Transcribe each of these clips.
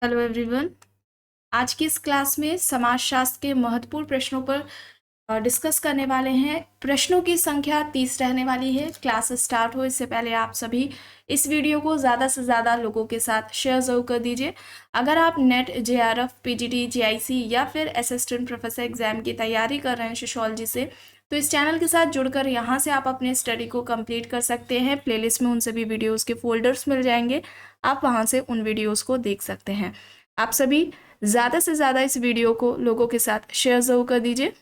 Hello everyone. आज की इस क्लास में समाजशास्त्र के महत्वपूर्ण प्रश्नों पर डिस्कस करने वाले हैं। प्रश्नों की संख्या 30 रहने वाली है। क्लास स्टार्ट हो इससे पहले आप सभी इस वीडियो को ज़्यादा से ज़्यादा लोगों के साथ शेयर ज़रूर कर दीजिए। अगर आप नेट, जेआरएफ, पीजीटी, जीआईसी या फिर असिस्टेंट प्रोफेसर एग्जाम की तैयारी कर रहे हैं सोशियोलॉजी से, तो इस चैनल के साथ जुड़कर यहाँ से आप अपने स्टडी को कंप्लीट कर सकते हैं। प्लेलिस्ट में उन सभी वीडियोज़ के फोल्डर्स मिल जाएंगे, आप वहाँ से उन वीडियोज़ को देख सकते हैं। आप सभी ज़्यादा से ज़्यादा इस वीडियो को लोगों के साथ शेयर ज़रूर कर दीजिए।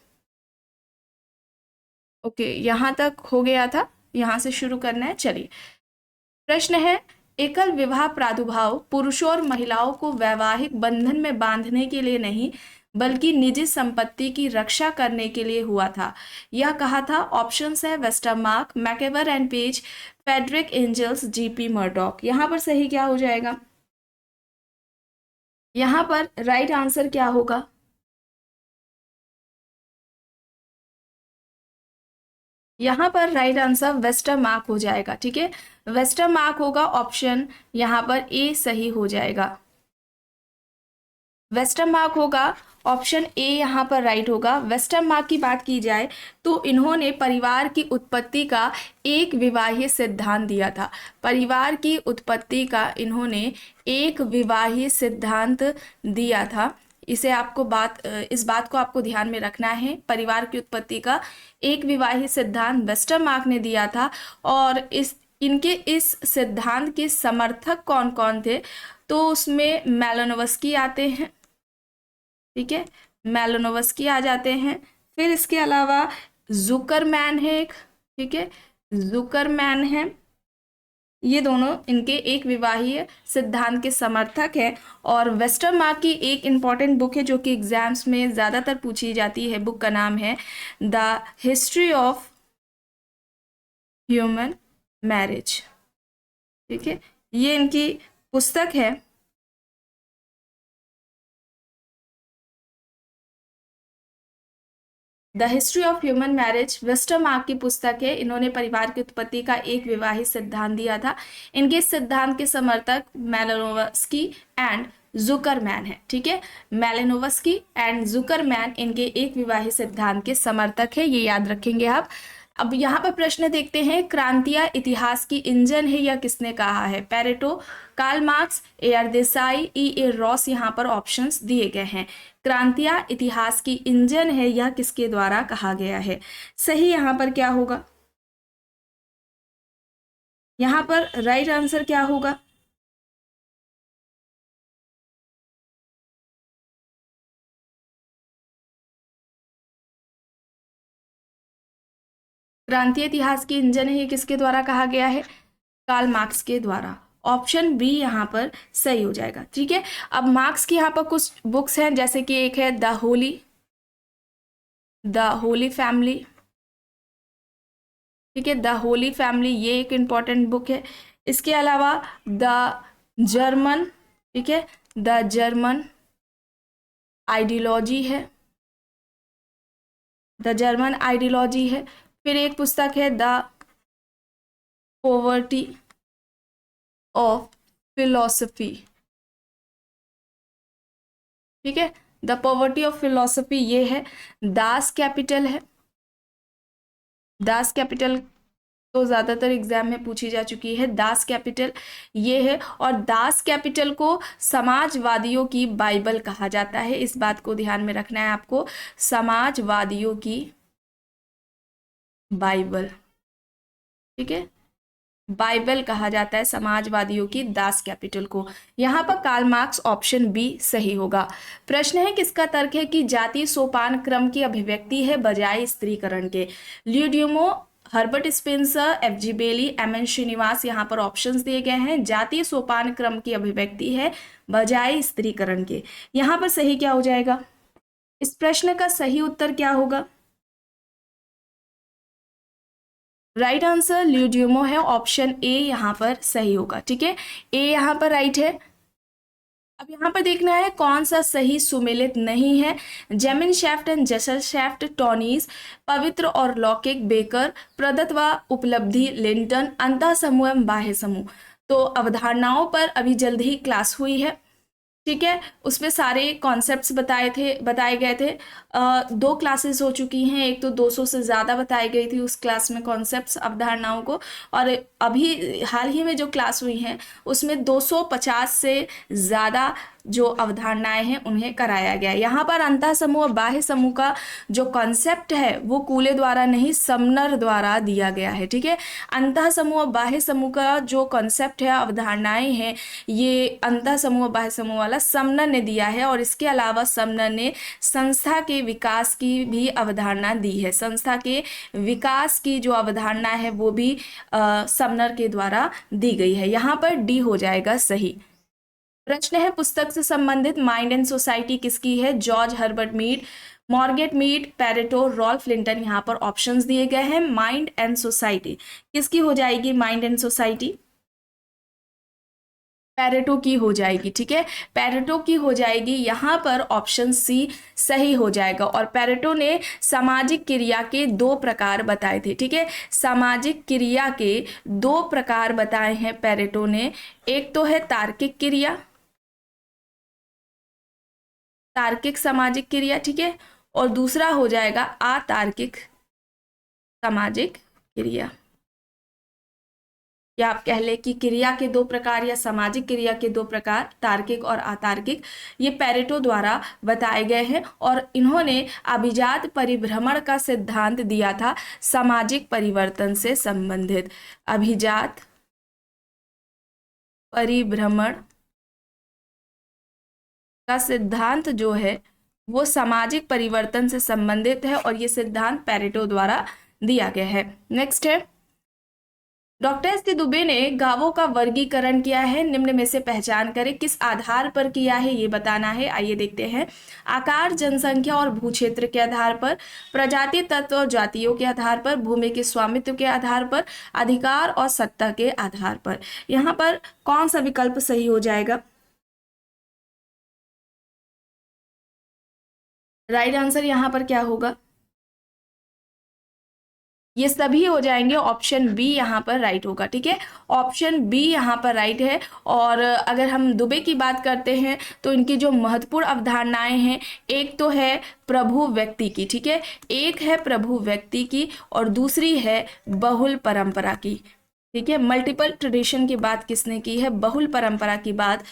ओके, यहाँ तक हो गया था, यहाँ से शुरू करना है। चलिए, प्रश्न है, एकल विवाह प्रादुर्भाव पुरुषों और महिलाओं को वैवाहिक बंधन में बांधने के लिए नहीं बल्कि निजी संपत्ति की रक्षा करने के लिए हुआ था। यह कहा था। ऑप्शंस है Westermarck, MacIver and Page, Friedrich Engels, G P Murdock. यहाँ पर सही क्या हो जाएगा? यहाँ पर राइट आंसर क्या होगा? यहाँ पर राइट आंसर वेस्टरमार्क हो जाएगा। ठीक है, वेस्टरमार्क होगा। ऑप्शन यहाँ पर ए सही हो जाएगा। वेस्टरमार्क होगा, ऑप्शन ए यहाँ पर राइट होगा। वेस्टरमार्क की बात की जाए तो इन्होंने परिवार की उत्पत्ति का एक विवाहीय सिद्धांत दिया था। परिवार की उत्पत्ति का इन्होंने एक विवाहीय सिद्धांत दिया था। इस बात को आपको ध्यान में रखना है। परिवार की उत्पत्ति का एक विवाहीय सिद्धांत वेस्टरमार्क ने दिया था। और इनके इस सिद्धांत के समर्थक कौन कौन थे? तो उसमें मैलिनोवस्की आते हैं। ठीक है, मैलिनोवस्की आ जाते हैं। फिर इसके अलावा जुकरमैन है एक। ठीक है, जुकरमैन है। ये दोनों इनके एक विवाहीय सिद्धांत के समर्थक हैं। और वेस्टरमार्क की एक इम्पॉर्टेंट बुक है जो कि एग्जाम्स में ज़्यादातर पूछी जाती है। बुक का नाम है the history of human marriage. ठीक है, ये इनकी पुस्तक है। The history of human marriage Westermarck की पुस्तक है। इन्होंने परिवार की उत्पत्ति का एक विवाहित सिद्धांत दिया था। इनके सिद्धांत के समर्थक मैलिनोवस्की एंड जुकरमैन है। ठीक है, मैलिनोवस्की एंड जुकरमैन इनके एक विवाहित सिद्धांत के समर्थक है, ये याद रखेंगे आप। अब यहाँ पर प्रश्न देखते हैं, क्रांतियां इतिहास की इंजन है, यह किसने कहा है? Pareto, Karl Marx, A R. Desai, E A. Ross. यहाँ पर ऑप्शंस दिए गए हैं। क्रांतियां इतिहास की इंजन है, यह किसके द्वारा कहा गया है? सही यहाँ पर क्या होगा? यहाँ पर राइट आंसर क्या होगा? क्रांति इतिहास की इंजन है, ये किसके द्वारा कहा गया है? कार्ल मार्क्स के द्वारा। ऑप्शन बी यहाँ पर सही हो जाएगा। ठीक है, अब मार्क्स की यहाँ पर कुछ बुक्स हैं, जैसे कि एक है द होली फैमिली। ठीक है, द होली फैमिली, ये एक इंपॉर्टेंट बुक है। इसके अलावा द जर्मन, ठीक है, द जर्मन आइडियोलॉजी है। द जर्मन आइडियोलॉजी है। फिर एक पुस्तक है द पॉवर्टी ऑफ फिलोसफी। ठीक है, द पॉवर्टी ऑफ फिलोसफी ये है। दास कैपिटल है। दास कैपिटल तो ज़्यादातर एग्जाम में पूछी जा चुकी है। दास कैपिटल ये है। और दास कैपिटल को समाजवादियों की बाइबल कहा जाता है, इस बात को ध्यान में रखना है आपको। समाजवादियों की बाइबल, ठीक है, बाइबल कहा जाता है समाजवादियों की दास कैपिटल को। यहाँ पर कार्ल मार्क्स, ऑप्शन बी सही होगा। प्रश्न है, किसका तर्क है कि जाति सोपान क्रम की अभिव्यक्ति है बजाय स्त्रीकरण के? ल्यूड्यूमो, हर्बर्ट स्पेंसर, एफ.जी. बेली, एम.एन. श्रीनिवास। यहाँ पर ऑप्शंस दिए गए हैं। जातीय सोपान क्रम की अभिव्यक्ति है बजाय स्त्रीकरण के। यहाँ पर सही क्या हो जाएगा? इस प्रश्न का सही उत्तर क्या होगा? राइट आंसर ल्यूड्यूमो है। ऑप्शन ए यहाँ पर सही होगा। ठीक है, ए यहाँ पर राइट है। अब यहाँ पर देखना है कौन सा सही सुमेलित नहीं है। जेमिन शेफ्ट एंड जसल शेफ्ट, टॉनीस, पवित्र और लौकिक, बेकर, प्रदत्त व उपलब्धि, लिंटन, अंतः समूह एवं बाह्य समूह। तो अवधारणाओं पर अभी जल्द ही क्लास हुई है। ठीक है, उसमें सारे कॉन्सेप्ट्स बताए गए थे। 2 क्लासेस हो चुकी हैं, एक तो 200 से ज़्यादा बताई गई थी उस क्लास में कॉन्सेप्ट्स, अवधारणाओं को, और अभी हाल ही में जो क्लास हुई हैं उसमें 250 से ज़्यादा जो अवधारणाएं हैं उन्हें कराया गया है। यहाँ पर अंतः समूह और बाह्य समूह का जो कॉन्सेप्ट है वो कूले द्वारा नहीं, समनर द्वारा दिया गया है। ठीक है, अंतः समूह और बाह्य समूह का जो कॉन्सेप्ट है, अवधारणाएं हैं, ये अंतः समूह और बाह्य समूह वाला समनर ने दिया है, और इसके अलावा समनर ने संस्था के विकास की भी अवधारणा दी है। संस्था के विकास की जो अवधारणा है वो भी समनर के द्वारा दी गई है। यहाँ पर डी हो जाएगा सही। प्रश्न है, पुस्तक से संबंधित माइंड एंड सोसाइटी किसकी है? George Herbert Mead, Margaret Mead, Pareto, Ralph Linton. यहाँ पर ऑप्शंस दिए गए हैं। माइंड एंड सोसाइटी किसकी हो जाएगी? माइंड एंड सोसाइटी पेरेटो की हो जाएगी। ठीक है, पेरेटो की हो जाएगी। यहाँ पर ऑप्शन सी सही हो जाएगा। और पेरेटो ने सामाजिक क्रिया के 2 प्रकार बताए थे। ठीक है, सामाजिक क्रिया के 2 प्रकार बताए हैं पेरेटो ने। एक तो है तार्किक क्रिया, तार्किक सामाजिक क्रिया, ठीक है, और दूसरा हो जाएगा अतार्किक सामाजिक क्रिया, या आप कह ले कि क्रिया के 2 प्रकार या सामाजिक क्रिया के 2 प्रकार, तार्किक और अतार्किक, ये पेरेटो द्वारा बताए गए हैं। और इन्होंने अभिजात परिभ्रमण का सिद्धांत दिया था सामाजिक परिवर्तन से संबंधित। अभिजात परिभ्रमण का सिद्धांत जो है वो सामाजिक परिवर्तन से संबंधित है, और ये सिद्धांत पेरेटो द्वारा दिया गया है। नेक्स्ट है, डॉक्टर एस टी दुबे ने गांवों का वर्गीकरण किया है, निम्न में से पहचान करें। किस आधार पर किया है ये बताना है। आइए देखते हैं। आकार, जनसंख्या और भूक्षेत्र के आधार पर, प्रजाति, तत्व और जातियों के आधार पर, भूमि के स्वामित्व के आधार पर, अधिकार और सत्ता के आधार पर। यहाँ पर कौन सा विकल्प सही हो जाएगा? राइट आंसर यहाँ पर क्या होगा? ये सभी हो जाएंगे। ऑप्शन बी यहाँ पर राइट होगा। ठीक है, ऑप्शन बी यहाँ पर राइट है। और अगर हम दुबे की बात करते हैं तो इनकी जो महत्वपूर्ण अवधारणाएं हैं, एक तो है प्रभु व्यक्ति की, ठीक है, एक है प्रभु व्यक्ति की, और दूसरी है बहुल परंपरा की। ठीक है, मल्टीपल ट्रेडिशन की बात किसने की है? बहुल परंपरा की बात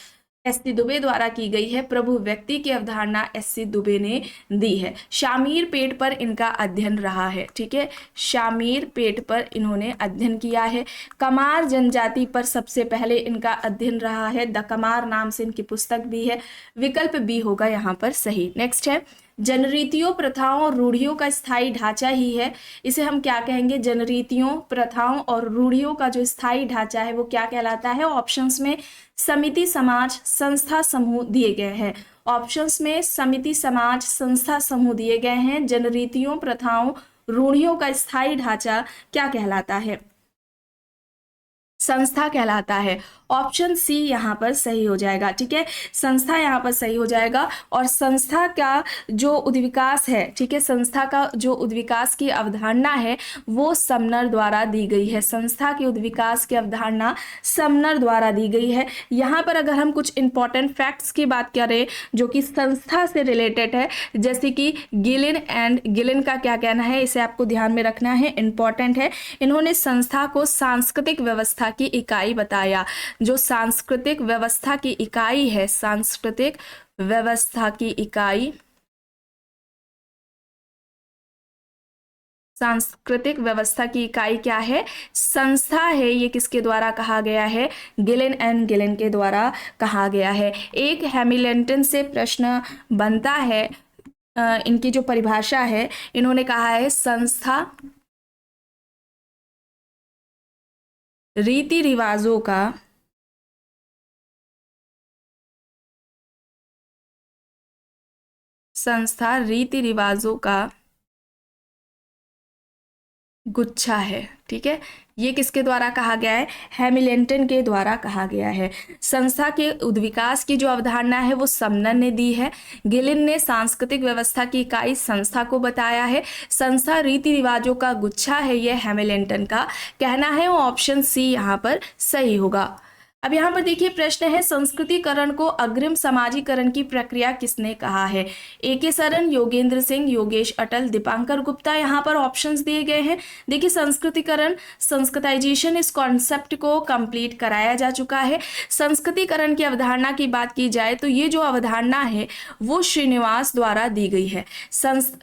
एस सी दुबे द्वारा की गई है। प्रभु व्यक्ति की अवधारणा एस सी दुबे ने दी है। शामीर पेट पर इनका अध्ययन रहा है। ठीक है, शामीर पेट पर इन्होंने अध्ययन किया है। कमार जनजाति पर सबसे पहले इनका अध्ययन रहा है। द कमार नाम से इनकी पुस्तक भी है। विकल्प बी होगा यहाँ पर सही। नेक्स्ट है, जनरीतियों, प्रथाओं और रूढ़ियों का स्थायी ढांचा ही है। इसे हम क्या कहेंगे? जनरीतियों, प्रथाओं और रूढ़ियों का जो स्थायी ढांचा है वो क्या कहलाता है? ऑप्शंस में समिति, समाज, संस्था, समूह दिए गए हैं। ऑप्शंस में समिति, समाज, संस्था, समूह दिए गए हैं। जनरीतियों, प्रथाओं, रूढ़ियों का स्थायी ढांचा क्या कहलाता है? संस्था कहलाता है। ऑप्शन सी यहाँ पर सही हो जाएगा। ठीक है, संस्था यहाँ पर सही हो जाएगा। और संस्था का जो उद्विकास है, ठीक है, संस्था का जो उद्विकास की अवधारणा है वो समनर द्वारा दी गई है। संस्था के उद्विकास की अवधारणा समनर द्वारा दी गई है। यहाँ पर अगर हम कुछ इंपॉर्टेंट फैक्ट्स की बात करें जो कि संस्था से रिलेटेड है, जैसे कि गिलिन का क्या कहना है, इसे आपको ध्यान में रखना है, इंपॉर्टेंट है। इन्होंने संस्था को सांस्कृतिक व्यवस्था की इकाई बताया। जो सांस्कृतिक व्यवस्था की इकाई है, सांस्कृतिक व्यवस्था की इकाई, सांस्कृतिक व्यवस्था की इकाई क्या है? संस्था है। ये किसके द्वारा कहा गया है? गिलिन एंड गिलिन के द्वारा कहा गया है। एक हैमिल्टन से प्रश्न बनता है, इनकी जो परिभाषा है, इन्होंने कहा है संस्था रीति रिवाजों का गुच्छा है। ठीक है, ये किसके द्वारा कहा गया है? हैमिल्टन के द्वारा कहा गया है। संस्था के उद्विकास की जो अवधारणा है वो समनर ने दी है। गिलिन ने सांस्कृतिक व्यवस्था की इकाई संस्था को बताया है। संस्था रीति रिवाजों का गुच्छा है, यह हैमिल्टन का कहना है। वो ऑप्शन सी यहाँ पर सही होगा। अब यहाँ पर देखिए प्रश्न है, संस्कृतिकरण को अग्रिम समाजीकरण की प्रक्रिया किसने कहा है? A.K. सरन, योगेंद्र सिंह, योगेश अटल, दीपांकर गुप्ता। यहाँ पर ऑप्शंस दिए गए हैं। देखिए संस्कृतिकरण, संस्कृताइजेशन, इस कॉन्सेप्ट को कंप्लीट कराया जा चुका है। संस्कृतिकरण की अवधारणा की बात की जाए तो ये जो अवधारणा है वो श्रीनिवास द्वारा दी गई है।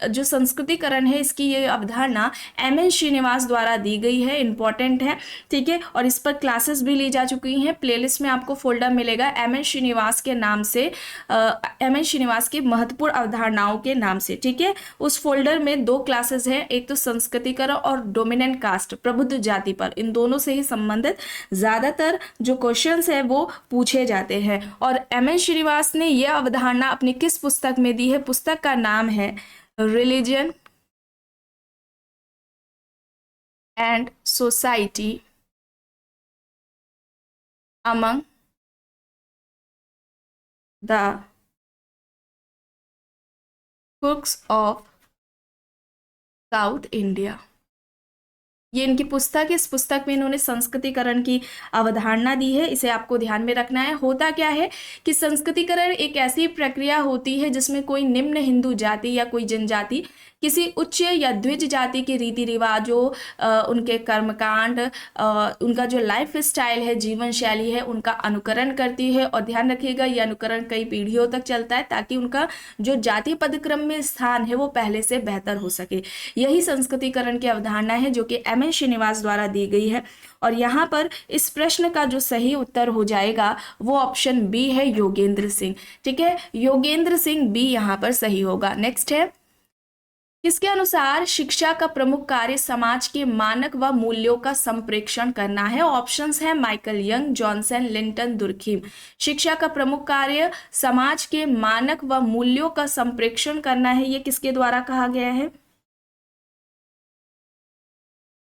जो संस्कृतिकरण है इसकी ये अवधारणा M.N. श्रीनिवास द्वारा दी गई है, इंपॉर्टेंट है, ठीक है। और इस पर क्लासेस भी ली जा चुकी हैं। प्लेलिस्ट में आपको फोल्डर मिलेगा M.N. श्रीनिवास के नाम से, M.N. श्रीनिवास की महत्वपूर्ण अवधारणाओं के नाम से, ठीक है। उस फोल्डर में 2 क्लासेस हैं, एक तो संस्कृतिकरण और डोमिनेंट कास्ट, प्रबुद्ध जाति पर। इन दोनों से ही संबंधित ज्यादातर जो क्वेश्चंस है वो पूछे जाते हैं। और M.N. श्रीनिवास ने यह अवधारणा अपनी किस पुस्तक में दी है? पुस्तक का नाम है religion and society among the crooks of south India. ये इनकी पुस्तक है। इस पुस्तक में इन्होंने संस्कृतिकरण की अवधारणा दी है, इसे आपको ध्यान में रखना है। होता क्या है कि संस्कृतिकरण एक ऐसी प्रक्रिया होती है जिसमें कोई निम्न हिंदू जाति या कोई जनजाति किसी उच्च या द्विज जाति के रीति रिवाजों, उनके कर्मकांड, उनका जो लाइफ स्टाइल है, जीवन शैली है, उनका अनुकरण करती है। और ध्यान रखिएगा ये अनुकरण कई पीढ़ियों तक चलता है ताकि उनका जो जातीय पदक्रम में स्थान है वो पहले से बेहतर हो सके। यही संस्कृतिकरण की अवधारणा है जो कि M.N. श्रीनिवास द्वारा दी गई है। और यहाँ पर इस प्रश्न का जो सही उत्तर हो जाएगा वो ऑप्शन बी है, योगेंद्र सिंह, ठीक है। योगेंद्र सिंह बी यहाँ पर सही होगा। नेक्स्ट है, किसके अनुसार शिक्षा का प्रमुख कार्य समाज के मानक व मूल्यों का संप्रेषण करना है? ऑप्शंस हैं Michael young, Johnson, Linton, Durkheim. शिक्षा का प्रमुख कार्य समाज के मानक व मूल्यों का संप्रेषण करना है, ये किसके द्वारा कहा गया है?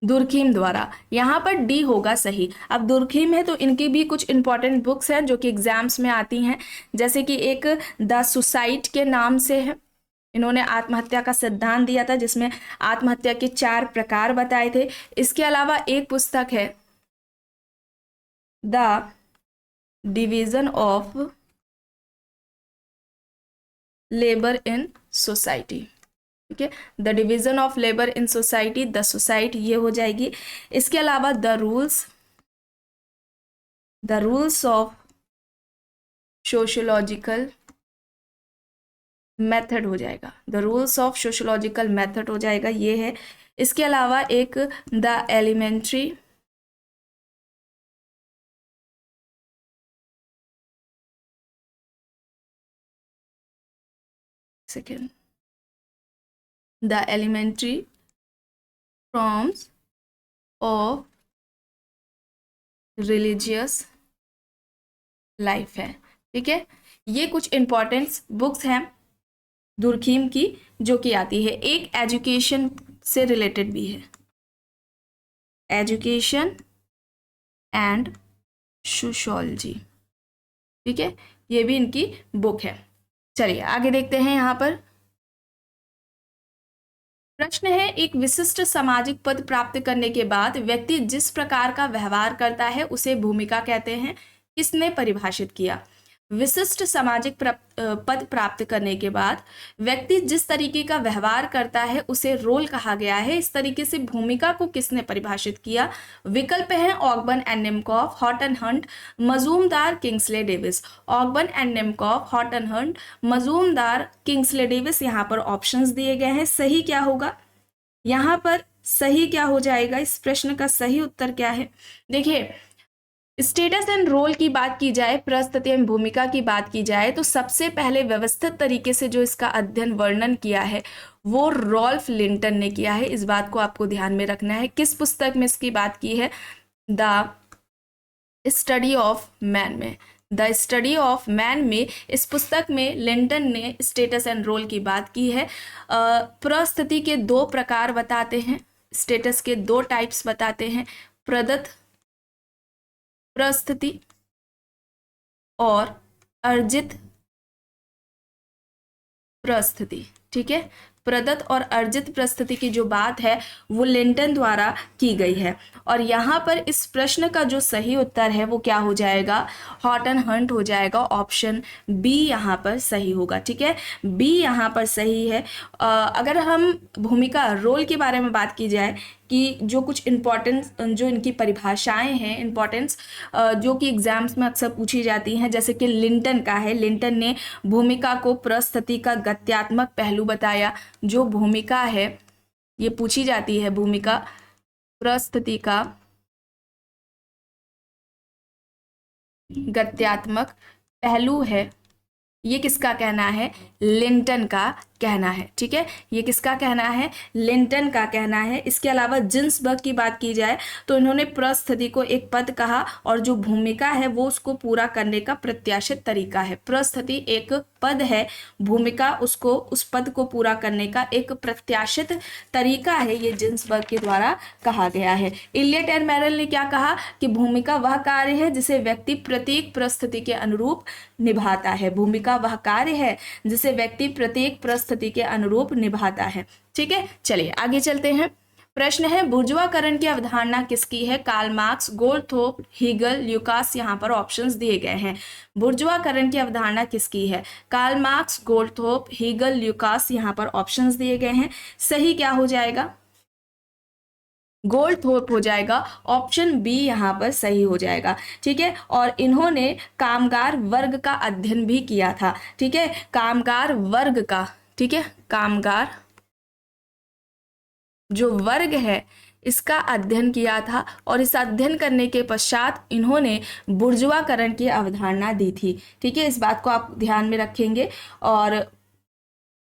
दुर्खीम द्वारा। यहाँ पर डी होगा सही। अब दुर्खीम है तो इनकी भी कुछ इंपॉर्टेंट बुक्स हैं जो कि एग्जाम्स में आती हैं, जैसे कि एक द सुसाइड के नाम से है। इन्होंने आत्महत्या का सिद्धांत दिया था जिसमें आत्महत्या के 4 प्रकार बताए थे। इसके अलावा एक पुस्तक है the division of labour in society, ठीक है। The division of labour in society, the suicide, ये हो जाएगी। इसके अलावा the rules of sociological method हो जाएगा, the rules of sociological method हो जाएगा, ये है। इसके अलावा एक the elementary second the elementary forms of religious life है, ठीक है। ये कुछ इंपॉर्टेंट बुक्स हैं दुर्खीम की जो कि आती है। एक एजुकेशन से रिलेटेड भी है, एजुकेशन एंड सोशियोलॉजी, ठीक है। ये भी इनकी बुक है। चलिए आगे देखते हैं। यहाँ पर प्रश्न है, एक विशिष्ट सामाजिक पद प्राप्त करने के बाद व्यक्ति जिस प्रकार का व्यवहार करता है उसे भूमिका कहते हैं। किसने परिभाषित किया? विशिष्ट सामाजिक पद प्राप्त करने के बाद व्यक्ति जिस तरीके का व्यवहार करता है उसे रोल कहा गया है। इस तरीके से भूमिका को किसने परिभाषित किया? विकल्प हैं Ogburn and निमकॉफ, Horton Hunt, Majumdar, Kingsley Davis. Ogburn and निमकॉफ, Horton Hunt, Majumdar, Kingsley Davis. यहाँ पर ऑप्शंस दिए गए हैं। सही क्या होगा? यहाँ पर सही क्या हो जाएगा? इस प्रश्न का सही उत्तर क्या है? देखिए, स्टेटस एंड रोल की बात की जाए, परिस्थिति एवं भूमिका की बात की जाए तो सबसे पहले व्यवस्थित तरीके से जो इसका अध्ययन वर्णन किया है वो रॉल्फ लिंटन ने किया है। इस बात को आपको ध्यान में रखना है। किस पुस्तक में इसकी बात की है? द स्टडी ऑफ मैन में। द स्टडी ऑफ मैन में इस पुस्तक में लिंटन ने स्टेटस एंड रोल की बात की है। परिस्थिति के 2 प्रकार बताते हैं, स्टेटस के 2 टाइप्स बताते हैं, प्रदत्त परिस्थिति और अर्जित परिस्थिति, ठीक है। प्रदत्त और अर्जित परिस्थिति की जो बात है वो लिंटन द्वारा की गई है। और यहाँ पर इस प्रश्न का जो सही उत्तर है वो क्या हो जाएगा, हॉटन हंट हो जाएगा। ऑप्शन बी यहाँ पर सही होगा। ठीक है, बी यहाँ पर सही है। अगर हम भूमिका रोल के बारे में बात की जाए कि जो कुछ इम्पोर्टेंस, जो इनकी परिभाषाएं हैं इम्पोर्टेंस, जो कि एग्जाम्स में अक्सर पूछी जाती हैं, जैसे कि लिंटन का है, लिंटन ने भूमिका को परिस्थिति का गत्यात्मक पहलू बताया। जो भूमिका है ये पूछी जाती है, भूमिका परिस्थिति का गत्यात्मक पहलू है, ये किसका कहना है, लिंटन का कहना है। ठीक है, ये किसका कहना है, लिंटन का कहना है। इसके अलावा जिन्सबर्ग की बात की जाए तो इन्होंने परिस्थिति को एक पद कहा और जो भूमिका है वो उसको पूरा करने का प्रत्याशित तरीका है। परिस्थिति एक पद है, भूमिका उसको, उस पद को पूरा करने का एक प्रत्याशित तरीका है, ये जिन्सबर्ग के द्वारा कहा गया है। इलियट एंड मेरेल ने क्या कहा कि भूमिका वह कार्य है जिसे व्यक्ति प्रत्येक परिस्थिति के अनुरूप निभाता है। भूमिका वह कार्य है जिसे व्यक्ति प्रत्येक परिस्थिति के अनुरूप निभाता है। ठीक है, चलिए आगे चलते हैं। प्रश्न है बुर्जुआकरण की अवधारणा किसकी है, कार्ल मार्क्स, गोल्डथोप, हीगल, ल्यूकास। यहाँ पर ऑप्शंस दिए गए हैं। बुर्जुआकरण की अवधारणा किसकी है, कार्ल मार्क्स, गोल्डथोप, हीगल, ल्यूकास। यहाँ पर ऑप्शंस दिए गए हैं। सही क्या हो जाएगा, गोल्डथोप हो जाएगा। ऑप्शन बी यहाँ पर सही हो जाएगा। ठीक है, और इन्होंने कामगार वर्ग का अध्ययन भी किया था। ठीक है, कामगार वर्ग का, ठीक है, कामगार जो वर्ग है इसका अध्ययन किया था और इस अध्ययन करने के पश्चात इन्होंने बुर्जुआकरण की अवधारणा दी थी। ठीक है, इस बात को आप ध्यान में रखेंगे। और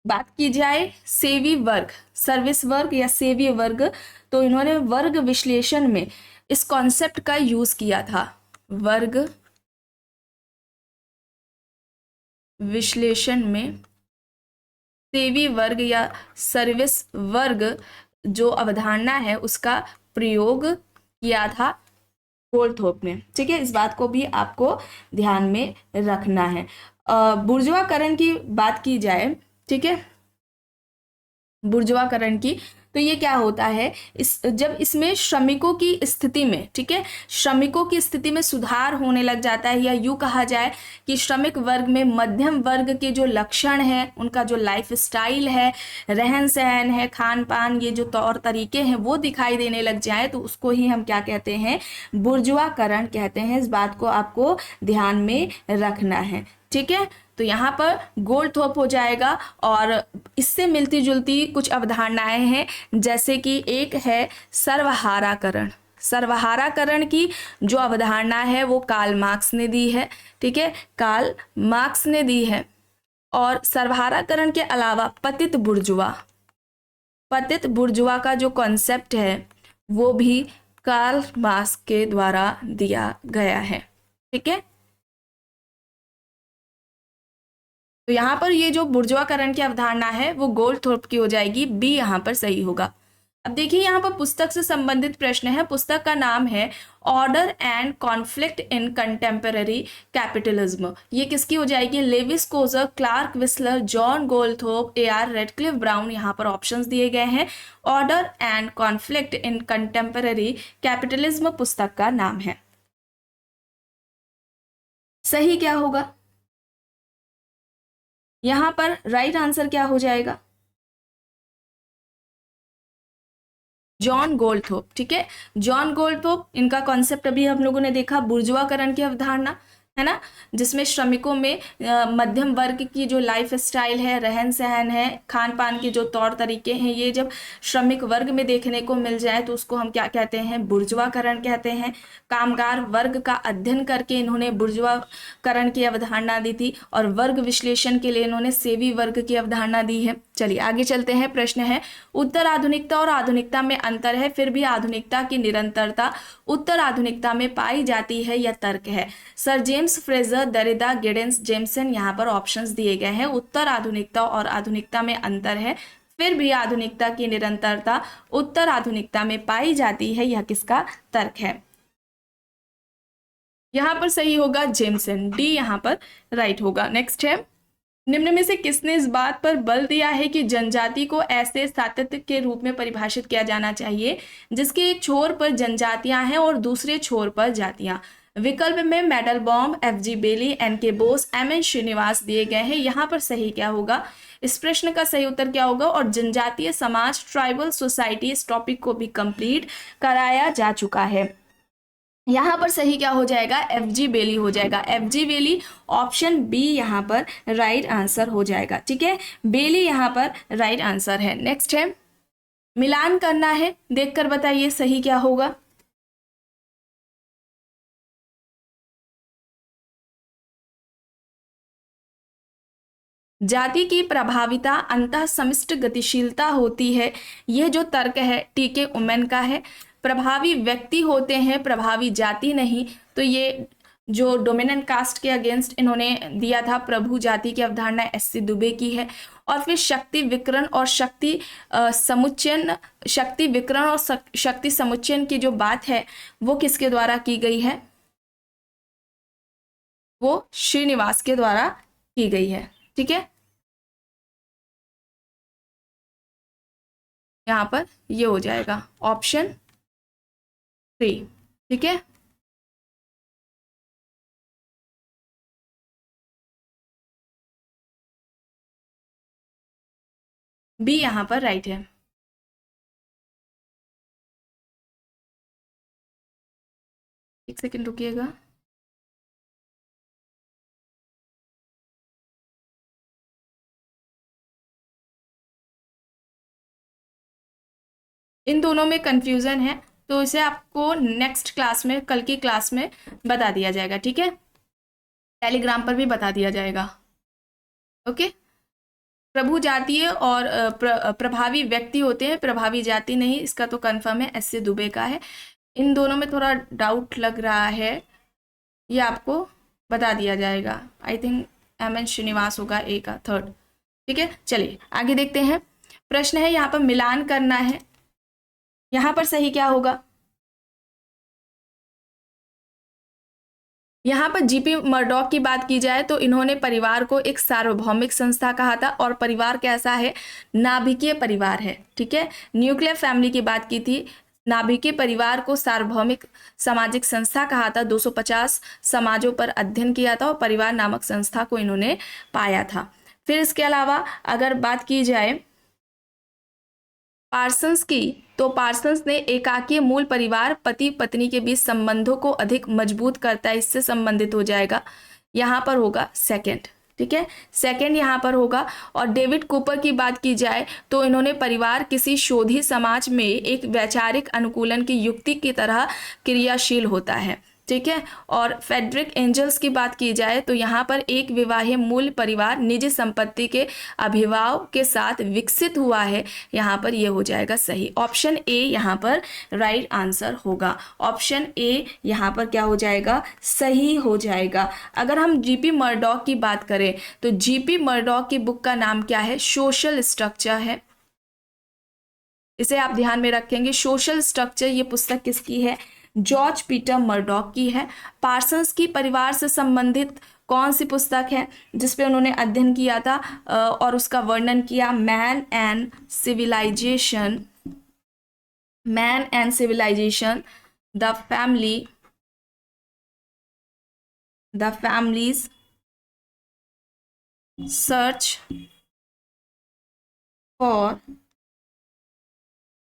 बात की जाए सेवी वर्ग, सर्विस वर्ग या सेवी वर्ग, तो इन्होंने वर्ग विश्लेषण में इस कॉन्सेप्ट का यूज किया था। वर्ग विश्लेषण में सेवी वर्ग या सर्विस वर्ग जो अवधारणा है उसका प्रयोग किया था गोल्डथोप ने। ठीक है, इस बात को भी आपको ध्यान में रखना है। बुर्जुआकरण की बात की जाए, ठीक है, बुर्जुआकरण की, तो ये क्या होता है, जब इसमें श्रमिकों की स्थिति में, ठीक है, श्रमिकों की स्थिति में सुधार होने लग जाता है, या यूँ कहा जाए कि श्रमिक वर्ग में मध्यम वर्ग के जो लक्षण हैं, उनका जो लाइफ स्टाइल है, रहन सहन है, खान पान, ये जो तौर तरीके हैं वो दिखाई देने लग जाए, तो उसको ही हम क्या कहते हैं, बुर्जुआकरण कहते हैं। इस बात को आपको ध्यान में रखना है। ठीक है, तो यहाँ पर गोल्डथोप हो जाएगा। और इससे मिलती जुलती कुछ अवधारणाएं हैं, जैसे कि एक है सर्वहाराकरण। सर्वहाराकरण की जो अवधारणा है वो कार्ल मार्क्स ने दी है। ठीक है, कार्ल मार्क्स ने दी है। और सर्वहाराकरण के अलावा पतित बुर्जुआ, पतित बुर्जुआ का जो कॉन्सेप्ट है वो भी कार्ल मार्क्स के द्वारा दिया गया है। ठीक है, तो यहाँ पर ये जो बुर्जुआकरण की अवधारणा है वो गोल्डथोप की हो जाएगी। बी यहाँ पर सही होगा। अब देखिए यहाँ पर पुस्तक से संबंधित प्रश्न है। पुस्तक का नाम है order and conflict in contemporary capitalism. ये किसकी हो जाएगी, Lewis Coser, Clark Wissler, John Goldthorpe, A R. Radcliffe Brown. यहाँ पर ऑप्शंस दिए गए हैं। Order and conflict in contemporary capitalism पुस्तक का नाम है। सही क्या होगा, यहाँ पर राइट आंसर क्या हो जाएगा, जॉन गोल्डथोप। ठीक है, जॉन गोल्डथोप, इनका कॉन्सेप्ट अभी हम लोगों ने देखा, बुर्जुआकरण की अवधारणा है ना, जिसमें श्रमिकों में मध्यम वर्ग की जो लाइफ स्टाइल है, रहन सहन है, खान पान के जो तौर तरीके हैं, ये जब श्रमिक वर्ग में देखने को मिल जाए तो उसको हम क्या कहते हैं, बुर्जुआकरण कहते हैं। कामगार वर्ग का अध्ययन करके इन्होंने बुर्जुआकरण की अवधारणा दी थी और वर्ग विश्लेषण के लिए इन्होंने सेवी वर्ग की अवधारणा दी है। चलिए आगे चलते हैं। प्रश्न है उत्तर आधुनिकता और आधुनिकता में अंतर है, फिर भी आधुनिकता की निरंतरता उत्तर आधुनिकता में पाई जाती है, यह तर्क है। Sir James Frazer, Derrida, Giddens, Jameson. यहाँ पर ऑप्शंस दिए गए हैं। उत्तर आधुनिकता और आधुनिकता में अंतर है, फिर भी आधुनिकता की निरंतरता उत्तर आधुनिकता में पाई जाती है, यह किसका तर्क है। यहाँ पर सही होगा जेमसन, डी यहाँ पर राइट होगा। नेक्स्ट है निम्न में से किसने इस बात पर बल दिया है कि जनजाति को ऐसे सातत्य के रूप में परिभाषित किया जाना चाहिए जिसके एक छोर पर जनजातियां हैं और दूसरे छोर पर जातियां? विकल्प में मेडलबॉम, एफ.जी. बेली, एन.के. बोस, एम.एन. श्रीनिवास दिए गए हैं। यहाँ पर सही क्या होगा? इस प्रश्न का सही उत्तर क्या होगा? और जनजातीय समाज, ट्राइबल सोसाइटी, इस टॉपिक को भी कंप्लीट कराया जा चुका है। यहाँ पर सही क्या हो जाएगा? एफ.जी. बेली हो जाएगा। एफ.जी. बेली, ऑप्शन बी यहाँ पर राइट आंसर हो जाएगा। ठीक है, बेली यहाँ पर राइट आंसर है। नेक्स्ट है, मिलान करना है, देखकर बताइए सही क्या होगा। जाति की प्रभाविता अंतः समिष्ट गतिशीलता होती है, यह जो तर्क है टी.के. उमेन का है। प्रभावी व्यक्ति होते हैं, प्रभावी जाति नहीं। तो ये जो डोमिनेंट कास्ट के अगेंस्ट इन्होंने दिया था प्रभु जाति की अवधारणा, एस.सी. दुबे की है। और फिर शक्ति विकरण और शक्ति समुच्चयन, शक्ति विकरण और शक्ति समुच्चयन की जो बात है वो किसके द्वारा की गई है? वो श्रीनिवास के द्वारा की गई है। ठीक है, यहाँ पर ये हो जाएगा ऑप्शन 3। ठीक है, बी यहाँ पर राइट है। एक सेकंड रुकिएगा। इन दोनों में कंफ्यूजन है, तो इसे आपको नेक्स्ट क्लास में, कल की क्लास में बता दिया जाएगा। ठीक है, टेलीग्राम पर भी बता दिया जाएगा। ओके, प्रभु जातीय और प्रभावी व्यक्ति होते हैं, प्रभावी जाति नहीं, इसका तो कंफर्म है, एस.सी. दुबे का है। इन दोनों में थोड़ा डाउट लग रहा है, ये आपको बता दिया जाएगा। I think M.N.. श्रीनिवास होगा ए का थर्ड। ठीक है, चलिए आगे देखते हैं। प्रश्न है यहाँ पर मिलान करना है, यहाँ पर सही क्या होगा? यहाँ पर जीपी मर्डॉक की बात की जाए तो इन्होंने परिवार को एक सार्वभौमिक संस्था कहा था, और परिवार कैसा है? नाभिकीय परिवार है। ठीक है, न्यूक्लियर फैमिली की बात की थी, नाभिकीय परिवार को सार्वभौमिक सामाजिक संस्था कहा था। 250 समाजों पर अध्ययन किया था और परिवार नामक संस्था को इन्होंने पाया था। फिर इसके अलावा अगर बात की जाए पार्सन्स की, तो पार्सन्स ने एकाकीय मूल परिवार पति पत्नी के बीच संबंधों को अधिक मजबूत करता है, इससे संबंधित हो जाएगा। यहाँ पर होगा सेकंड। ठीक है, सेकंड यहाँ पर होगा। और डेविड कूपर की बात की जाए तो इन्होंने परिवार किसी शोधी समाज में एक वैचारिक अनुकूलन की युक्ति की तरह क्रियाशील होता है। ठीक है, और फेडरिक एंजल्स की बात की जाए तो यहाँ पर एक विवाह मूल परिवार निजी संपत्ति के अभिभाव के साथ विकसित हुआ है, यहाँ पर ये हो जाएगा सही। ऑप्शन ए यहाँ पर राइट आंसर होगा। ऑप्शन ए यहाँ पर क्या हो जाएगा? सही हो जाएगा। अगर हम जीपी मर्डॉक की बात करें तो जीपी मर्डॉक की बुक का नाम क्या है? सोशल स्ट्रक्चर है, इसे आप ध्यान में रखेंगे। सोशल स्ट्रक्चर ये पुस्तक किसकी है? जॉर्ज पीटर मर्डॉक की है। पार्सन्स की परिवार से संबंधित कौन सी पुस्तक है जिसपे उन्होंने अध्ययन किया था और उसका वर्णन किया? Man and civilisation, man and civilisation, the family, the families search for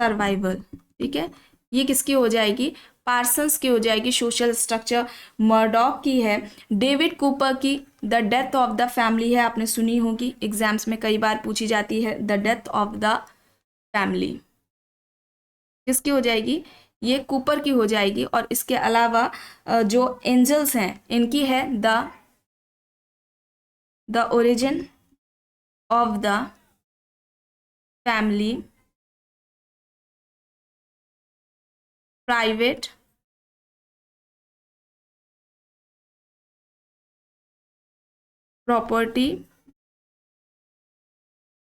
survival. ठीक है, ये किसकी हो जाएगी? पार्सन्स की हो जाएगी। सोशल स्ट्रक्चर मर्डॉक की है। डेविड कूपर की the death of the family है, आपने सुनी होगी, एग्जाम्स में कई बार पूछी जाती है। The death of the family किसकी हो जाएगी? ये कूपर की हो जाएगी। और इसके अलावा जो एंजल्स हैं इनकी है the origin of the family, private property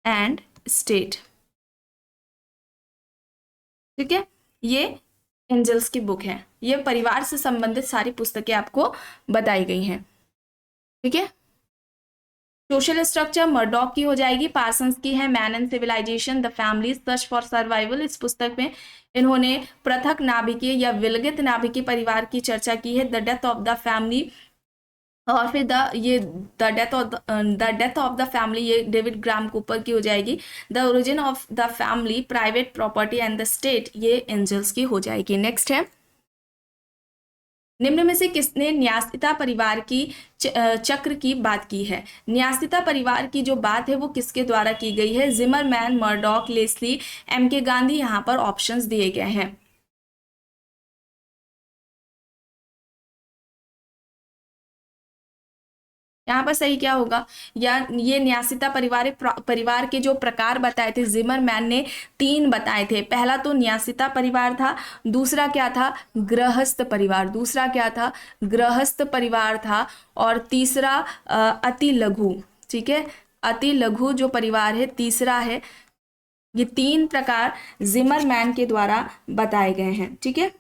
and state. ठीक है, ये एंजल्स की बुक है। ये परिवार से संबंधित सारी पुस्तकें आपको बताई गई हैं। ठीक है, सोशल स्ट्रक्चर मर्डॉक की हो जाएगी, पार्सन्स की है man and civilisation the family search for survival. इस पुस्तक में इन्होंने पृथक नाभिकीय या विलगित नाभिकीय परिवार की चर्चा की है, the death of the family. और फिर the death of the family ये डेविड ग्राम कूपर की हो जाएगी। The origin of the family private property and the state ये एंजल्स की हो जाएगी। नेक्स्ट है, निम्न में से किसने न्यासिता परिवार की चक्र की बात की है? न्यासिता परिवार की जो बात है वो किसके द्वारा की गई है? जिमरमैन, मर्डॉक, लेस्ली, एम के गांधी। यहाँ पर ऑप्शंस दिए गए हैं। यहाँ पर सही क्या होगा? या ये न्यासिता परिवार के जो प्रकार बताए थे जिमरमैन ने, 3 बताए थे। पहला तो न्यासिता परिवार था, दूसरा क्या था? गृहस्थ परिवार, दूसरा क्या था? गृहस्थ परिवार था। और तीसरा अति लघु, ठीक है, अति लघु जो परिवार है तीसरा है। ये 3 प्रकार जिमरमैन के द्वारा बताए गए हैं, ठीक है।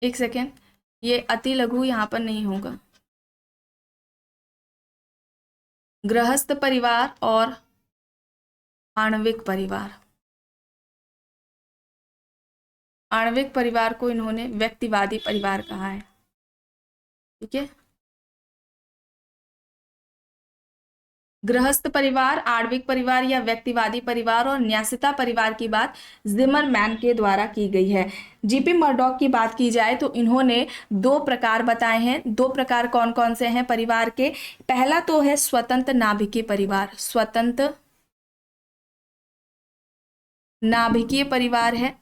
एक सेकेंड, ये अति लघु यहाँ पर नहीं होगा। गृहस्थ परिवार और आणविक परिवार, आणविक परिवार को इन्होंने व्यक्तिवादी परिवार कहा है, ठीक है। गृहस्थ परिवार, आणविक परिवार या व्यक्तिवादी परिवार और न्यासिता परिवार की बात जिमरमैन के द्वारा की गई है। जीपी मर्डॉक की बात की जाए तो इन्होंने 2 प्रकार बताए हैं। 2 प्रकार कौन कौन से हैं परिवार के? पहला तो है स्वतंत्र नाभिकीय परिवार, स्वतंत्र नाभिकीय परिवार है।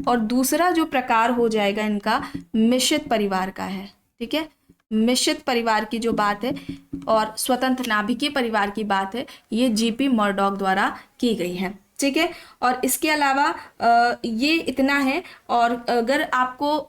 और दूसरा जो प्रकार हो जाएगा इनका मिश्रित परिवार का है, ठीक है। मिश्रित परिवार की जो बात है और स्वतंत्र नाभिकीय परिवार की बात है, ये जीपी मर्डॉक द्वारा की गई है, ठीक है। और इसके अलावा ये इतना है। और अगर आपको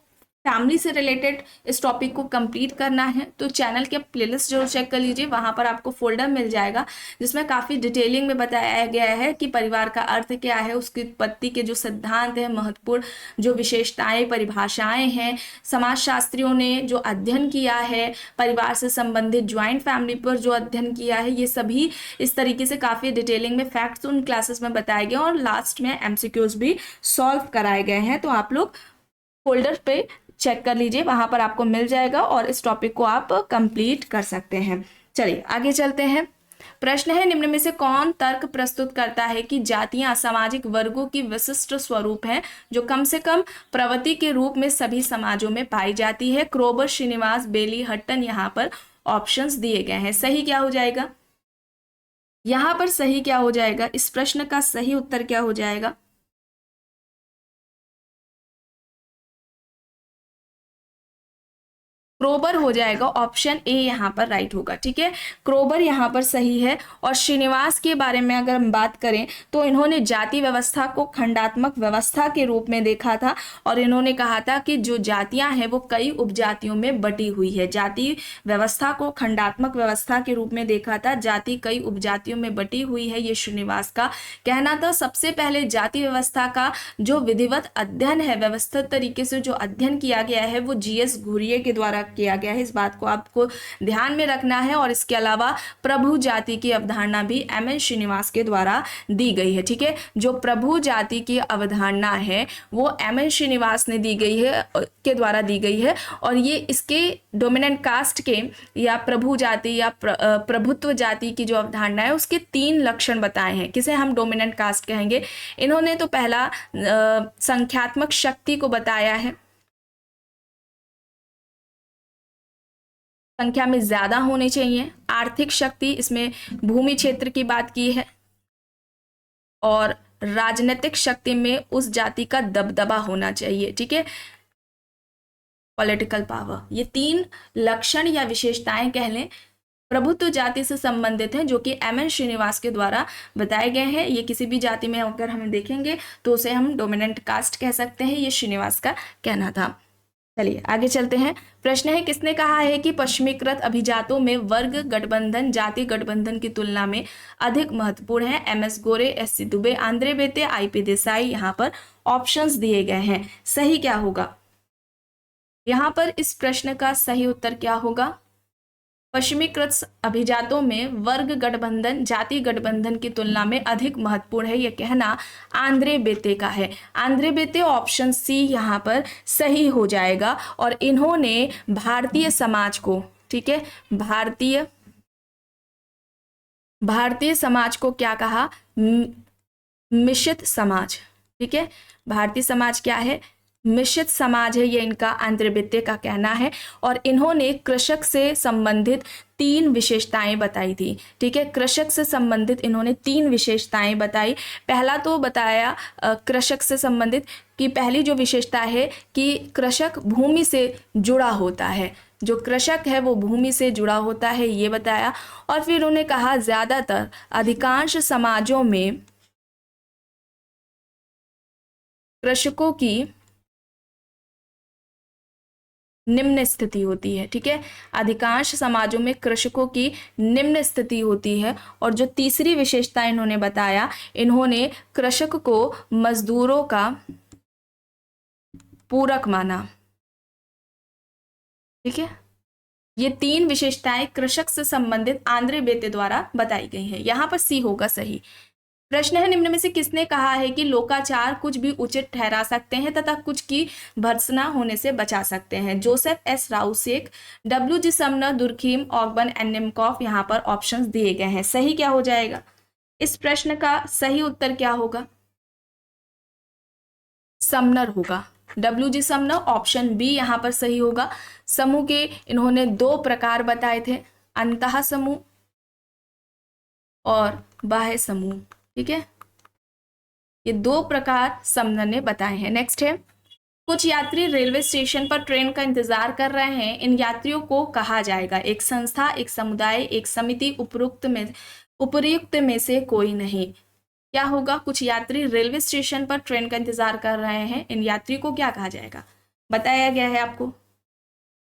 फैमिली से रिलेटेड इस टॉपिक को कंप्लीट करना है तो चैनल के प्लेलिस्ट जरूर चेक कर लीजिए, वहाँ पर आपको फोल्डर मिल जाएगा जिसमें काफ़ी डिटेलिंग में बताया गया है कि परिवार का अर्थ क्या है, उसकी उत्पत्ति के जो सिद्धांत हैं, महत्वपूर्ण जो विशेषताएं परिभाषाएं हैं, समाजशास्त्रियों ने जो अध्ययन किया है, परिवार से संबंधित ज्वाइंट फैमिली पर जो अध्ययन किया है, ये सभी इस तरीके से काफ़ी डिटेलिंग में फैक्ट्स उन क्लासेस में बताए गए और लास्ट में MCQs भी सॉल्व कराए गए हैं। तो आप लोग फोल्डर पे चेक कर लीजिए, वहां पर आपको मिल जाएगा और इस टॉपिक को आप कंप्लीट कर सकते हैं। चलिए आगे चलते हैं। प्रश्न है, निम्न में से कौन तर्क प्रस्तुत करता है कि जातियां सामाजिक वर्गों की विशिष्ट स्वरूप हैं जो कम से कम प्रवृत्ति के रूप में सभी समाजों में पाई जाती है? क्रोबर, श्रीनिवास, बेली, हट्टन। यहाँ पर ऑप्शंस दिए गए हैं। सही क्या हो जाएगा? यहाँ पर सही क्या हो जाएगा? इस प्रश्न का सही उत्तर क्या हो जाएगा? क्रोबर हो जाएगा, ऑप्शन ए यहाँ पर राइट होगा, ठीक है। क्रोबर यहाँ पर सही है। और श्रीनिवास के बारे में अगर हम बात करें तो इन्होंने जाति व्यवस्था को खंडात्मक व्यवस्था के रूप में देखा था और इन्होंने कहा था कि जो जातियां हैं वो कई उपजातियों में बटी हुई है। जाति व्यवस्था को खंडात्मक व्यवस्था के रूप में देखा था, जाति कई उपजातियों में बटी हुई है, ये श्रीनिवास का कहना था। सबसे पहले जाति व्यवस्था का जो विधिवत अध्ययन है, व्यवस्थित तरीके से जो अध्ययन किया गया है वो GS घुरिये के द्वारा किया गया है। इस बात को आपको ध्यान में रखना है। और इसके अलावा प्रभु जाति की अवधारणा भी MN श्रीनिवास के द्वारा दी गई है, ठीक है। जो प्रभु जाति की अवधारणा है वो MN श्रीनिवास ने दी गई है, के द्वारा दी गई है। और ये इसके डोमिनेंट कास्ट के या प्रभु जाति या प्रभुत्व जाति की जो अवधारणा है उसके 3 लक्षण बताए हैं। किसे हम डोमिनेंट कास्ट कहेंगे? इन्होंने तो पहला संख्यात्मक शक्ति को बताया है, संख्या में ज्यादा होने चाहिए। आर्थिक शक्ति, इसमें भूमि क्षेत्र की बात की है। और राजनीतिक शक्ति में उस जाति का दबदबा होना चाहिए, ठीक है, पॉलिटिकल पावर। ये 3 लक्षण या विशेषताएं कह लें प्रभुत्व जाति से संबंधित हैं जो कि MN श्रीनिवास के द्वारा बताए गए हैं। ये किसी भी जाति में अगर हम देखेंगे तो उसे हम डोमिनेंट कास्ट कह सकते हैं, ये श्रीनिवास का कहना था। चलिए आगे चलते हैं। प्रश्न है, किसने कहा है कि पश्चिमीकृत अभिजातों में वर्ग गठबंधन जाति गठबंधन की तुलना में अधिक महत्वपूर्ण है? MS गोरे, SC Dubey, Andre बेते, IP Desai. यहाँ पर ऑप्शंस दिए गए हैं। सही क्या होगा? यहाँ पर इस प्रश्न का सही उत्तर क्या होगा? पश्चिमीकृत अभिजातों में वर्ग गठबंधन जाति गठबंधन की तुलना में अधिक महत्वपूर्ण है, यह कहना आंद्रे बेते का है। आंद्रे बेते ऑप्शन सी यहाँ पर सही हो जाएगा। और इन्होंने भारतीय समाज को, ठीक है, भारतीय समाज को क्या कहा? मिश्रित समाज। ठीक है, भारतीय समाज क्या है? मिश्रित समाज है, ये इनका आंद्रे का कहना है। और इन्होंने कृषक से संबंधित 3 विशेषताएं बताई थी। ठीक है, कृषक से संबंधित इन्होंने 3 विशेषताएं बताई। पहला तो बताया कृषक से संबंधित कि पहली जो विशेषता है कि कृषक भूमि से जुड़ा होता है, जो कृषक है वो भूमि से जुड़ा होता है, ये बताया। और फिर उन्होंने कहा ज्यादातर अधिकांश समाजों में कृषकों की निम्न स्थिति होती है। ठीक है, अधिकांश समाजों में कृषकों की निम्न स्थिति होती है। और जो तीसरी विशेषता इन्होंने बताया, इन्होंने कृषक को मजदूरों का पूरक माना। ठीक है, ये 3 विशेषताएं कृषक से संबंधित आंद्रे बेते द्वारा बताई गई हैं। यहां पर सी होगा सही। प्रश्न है, निम्न में से किसने कहा है कि लोकाचार कुछ भी उचित ठहरा सकते हैं तथा कुछ की भर्त्सना होने से बचा सकते हैं? Joseph S Roucek, W G Sumner, Durkheim, Ogburn and Nimkoff. यहाँ पर ऑप्शंस दिए गए हैं। सही क्या हो जाएगा? इस प्रश्न का सही उत्तर क्या होगा? समनर होगा, W G Sumner, option B यहाँ पर सही होगा। समूह के इन्होंने 2 प्रकार बताए थे, अंतः समूह और बाह्य समूह। ठीक है, ये 2 प्रकार समनर ने बताए हैं। नेक्स्ट है, कुछ यात्री रेलवे स्टेशन पर ट्रेन का इंतजार कर रहे हैं, इन यात्रियों को कहा जाएगा? एक संस्था, एक समुदाय, एक समिति, उपर्युक्त में से कोई नहीं। क्या होगा? कुछ यात्री रेलवे स्टेशन पर ट्रेन का इंतजार कर रहे हैं, इन यात्री को क्या कहा जाएगा? बताया गया है आपको,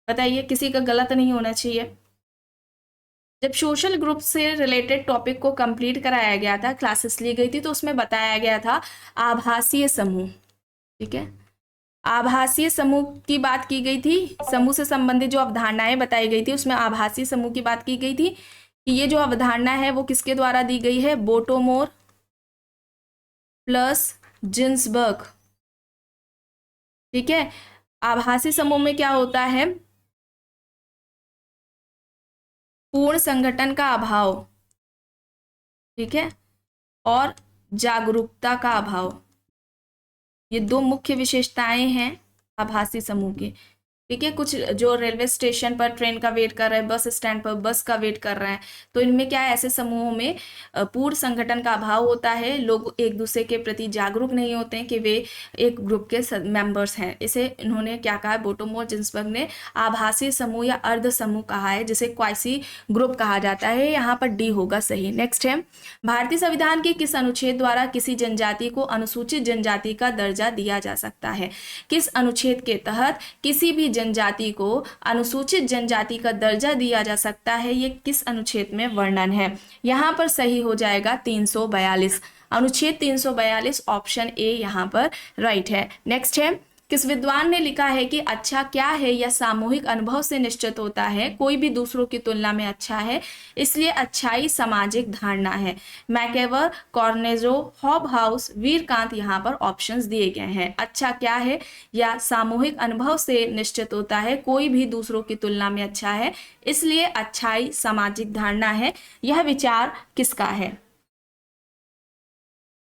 बताइए, किसी का गलत नहीं होना चाहिए। जब सोशल ग्रुप से रिलेटेड टॉपिक को कंप्लीट कराया गया था, क्लासेस ली गई थी, तो उसमें बताया गया था आभासीय समूह। ठीक है, आभासीय समूह की बात की गई थी। समूह से संबंधित जो अवधारणाएं बताई गई थी उसमें आभासीय समूह की बात की गई थी कि ये जो अवधारणा है वो किसके द्वारा दी गई है? बोटोमोर प्लस जिन्सबर्ग। ठीक है, आभासी समूह में क्या होता है? पूर्ण संगठन का अभाव, ठीक है, और जागरूकता का अभाव, ये 2 मुख्य विशेषताएं हैं आभासी समूह की। ठीक है, कुछ जो रेलवे स्टेशन पर ट्रेन का वेट कर रहे हैं, बस स्टैंड पर बस का वेट कर रहे हैं, तो इनमें क्या है? ऐसे समूहों में पूर्ण संगठन का अभाव होता है। लोग एक दूसरे के प्रति जागरूक नहीं होते हैं कि वे एक ग्रुप के मेंबर्स हैं। इसे इन्होंने क्या कहा? बोटोमोर जिन्सबर्ग ने आभासी समूह या अर्ध समूह कहा है, जिसे क्वासी ग्रुप कहा जाता है। यहाँ पर डी होगा सही। नेक्स्ट है, भारतीय संविधान के किस अनुच्छेद द्वारा किसी जनजाति को अनुसूचित जनजाति का दर्जा दिया जा सकता है? किस अनुच्छेद के तहत किसी भी जनजाति को अनुसूचित जनजाति का दर्जा दिया जा सकता है? ये किस अनुच्छेद में वर्णन है? यहाँ पर सही हो जाएगा 342, अनुच्छेद 342, ऑप्शन ए यहाँ पर राइट है। नेक्स्ट है, किस विद्वान ने लिखा है कि अच्छा क्या है यह सामूहिक अनुभव से निश्चित होता है, कोई भी दूसरों की तुलना में अच्छा है, इसलिए अच्छाई सामाजिक धारणा है? मैकेवर, कॉर्नेजो, हॉबहाउस, वीरकांत। यहाँ पर ऑप्शंस दिए गए हैं। अच्छा क्या है या सामूहिक अनुभव से निश्चित होता है, कोई भी दूसरों की तुलना में अच्छा है, इसलिए अच्छाई सामाजिक धारणा है। यह विचार किसका है?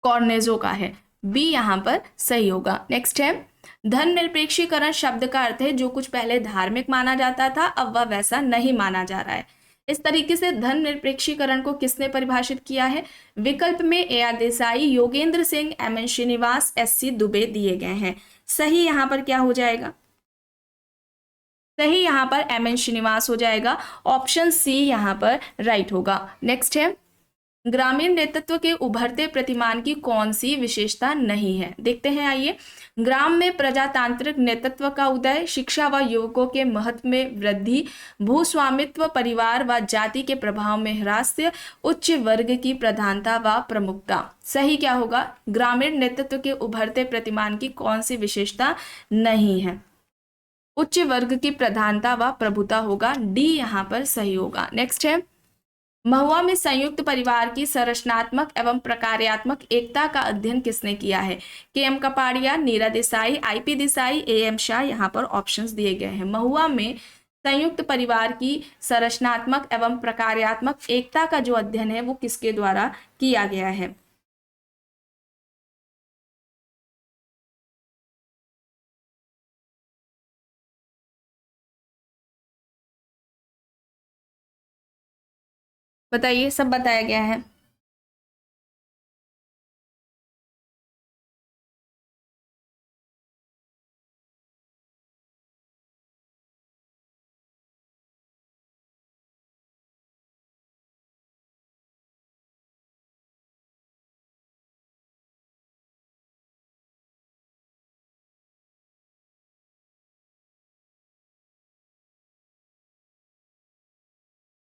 कॉर्नेजो का है। बी यहाँ पर सही होगा। नेक्स्ट है, धर्मनिरपेक्षीकरण शब्द का अर्थ है जो कुछ पहले धार्मिक माना जाता था अब वह वैसा नहीं माना जा रहा है। इस तरीके से धर्मनिरपेक्षीकरण को किसने परिभाषित किया है? विकल्प में A R Desai, Yogendra Singh, M N Srinivas, S C Dubey दिए गए हैं। सही यहाँ पर क्या हो जाएगा? सही यहाँ पर एम एन श्रीनिवास हो जाएगा, ऑप्शन सी यहाँ पर राइट होगा। नेक्स्ट है, ग्रामीण नेतृत्व के उभरते प्रतिमान की कौन सी विशेषता नहीं है? देखते हैं, आइए। ग्राम में प्रजातांत्रिक नेतृत्व का उदय, शिक्षा व युवकों के महत्व में वृद्धि, भूस्वामित्व, परिवार व जाति के प्रभाव में ह्रास, उच्च वर्ग की प्रधानता व प्रमुखता। सही क्या होगा? ग्रामीण नेतृत्व के उभरते प्रतिमान की कौन सी विशेषता नहीं है? उच्च वर्ग की प्रधानता व प्रभुता होगा, डी यहाँ पर सही होगा। नेक्स्ट है, महुआ में संयुक्त परिवार की संरचनात्मक एवं प्रकार्यात्मक एकता का अध्ययन किसने किया है? K M Kapadia, Neera Desai, IP Desai, A M Shah. यहाँ पर ऑप्शंस दिए गए हैं। महुआ में संयुक्त परिवार की संरचनात्मक एवं प्रकार्यात्मक एकता का जो अध्ययन है वो किसके द्वारा किया गया है? बताइए, सब बताया गया है।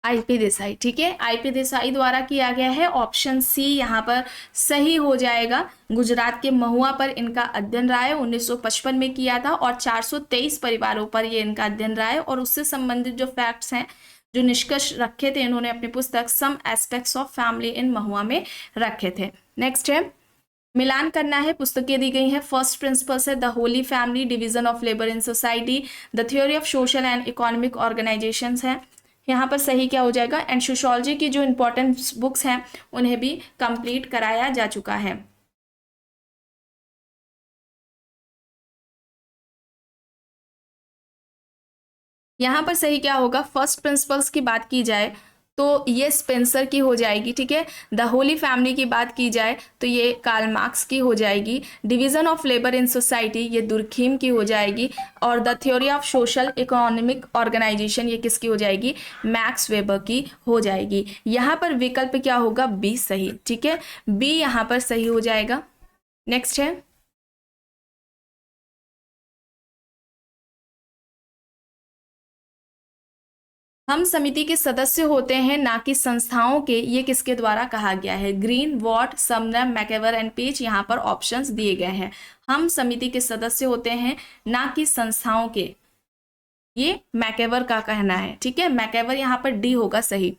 आईपी देसाई, ठीक है, आईपी देसाई द्वारा किया गया है। ऑप्शन सी यहाँ पर सही हो जाएगा। गुजरात के महुआ पर इनका अध्ययन रहा है, 1955 में किया था और 423 परिवारों पर ये इनका अध्ययन रहा है। और उससे संबंधित जो फैक्ट्स हैं, जो निष्कर्ष रखे थे इन्होंने अपनी पुस्तक some aspects of family in महुआ में रखे थे। नेक्स्ट है, मिलान करना है, पुस्तकें दी गई हैं। फर्स्ट प्रिंसिपल्स है the Holi family, division of labour in society, the theory of social and economic organisations है। यहाँ पर सही क्या हो जाएगा? एंड सोशियोलॉजी की जो इंपॉर्टेंट बुक्स हैं उन्हें भी कंप्लीट कराया जा चुका है। यहाँ पर सही क्या होगा? फर्स्ट प्रिंसिपल्स की बात की जाए तो ये स्पेंसर की हो जाएगी, ठीक है। द होली फैमिली की बात की जाए तो ये कार्ल मार्क्स की हो जाएगी। Division of labour in society ये दुर्खीम की हो जाएगी। और the theory of social economic organisation ये किसकी हो जाएगी? मैक्स वेबर की हो जाएगी। यहाँ पर विकल्प क्या होगा? बी सही, ठीक है, बी यहाँ पर सही हो जाएगा। नेक्स्ट है, हम समिति के सदस्य होते हैं ना कि संस्थाओं के, ये किसके द्वारा कहा गया है? Green, Watt, Sumner, MacIver and Page. यहाँ पर ऑप्शंस दिए गए हैं। हम समिति के सदस्य होते हैं ना कि संस्थाओं के, ये मैकेवर का कहना है, ठीक है। मैकेवर यहाँ पर डी होगा सही।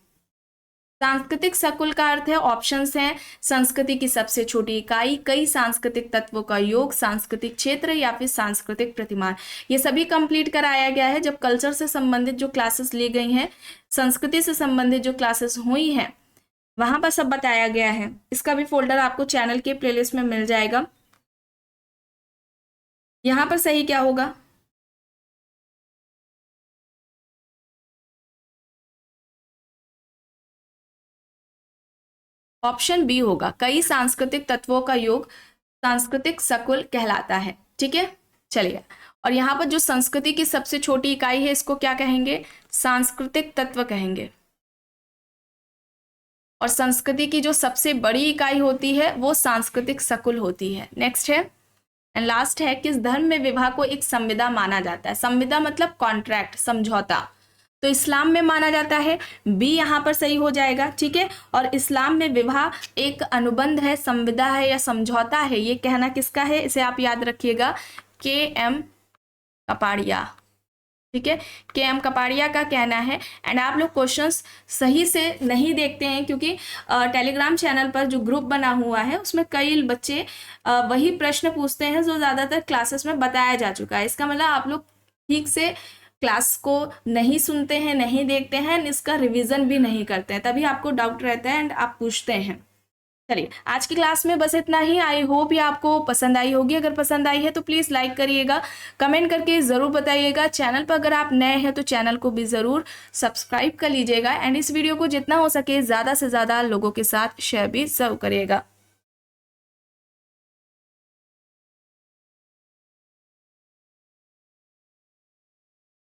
सांस्कृतिक सकुल का अर्थ है, ऑप्शंस हैं, संस्कृति की सबसे छोटी इकाई, कई सांस्कृतिक तत्वों का योग, सांस्कृतिक क्षेत्र या फिर सांस्कृतिक प्रतिमान। ये सभी कंप्लीट कराया गया है। जब कल्चर से संबंधित जो क्लासेस ली गई हैं, संस्कृति से संबंधित जो क्लासेस हुई हैं, वहां पर सब बताया गया है। इसका भी फोल्डर आपको चैनल के प्लेलिस्ट में मिल जाएगा। यहाँ पर सही क्या होगा? ऑप्शन बी होगा, कई सांस्कृतिक तत्वों का योग सांस्कृतिक सकुल कहलाता है, ठीक है। चलिए, और यहाँ पर जो संस्कृति की सबसे छोटी इकाई है इसको क्या कहेंगे? सांस्कृतिक तत्व कहेंगे। और संस्कृति की जो सबसे बड़ी इकाई होती है वो सांस्कृतिक सकुल होती है। नेक्स्ट है, एंड लास्ट है, किस धर्म में विवाह को एक संविदा माना जाता है? संविदा मतलब कॉन्ट्रैक्ट, समझौता। तो इस्लाम में माना जाता है, बी यहाँ पर सही हो जाएगा, ठीक है। और इस्लाम में विवाह एक अनुबंध है, संविदा है या समझौता है, ये कहना किसका है? इसे आप याद रखिएगा, के एम कपाड़िया, ठीक है, के एम कपाड़िया का कहना है। एंड आप लोग क्वेश्चंस सही से नहीं देखते हैं क्योंकि टेलीग्राम चैनल पर जो ग्रुप बना हुआ है उसमें कई बच्चे वही प्रश्न पूछते हैं जो ज़्यादातर क्लासेस में बताया जा चुका है। इसका मतलब आप लोग ठीक से क्लास को नहीं सुनते हैं, नहीं देखते हैं, इसका रिवीजन भी नहीं करते हैं, तभी आपको डाउट रहता है एंड आप पूछते हैं। चलिए, आज की क्लास में बस इतना ही। आई होप ये आपको पसंद आई होगी। अगर पसंद आई है तो प्लीज़ लाइक करिएगा, कमेंट करके ज़रूर बताइएगा। चैनल पर अगर आप नए हैं तो चैनल को भी ज़रूर सब्सक्राइब कर लीजिएगा। एंड इस वीडियो को जितना हो सके ज़्यादा से ज़्यादा लोगों के साथ शेयर भी ज़रूर करिएगा।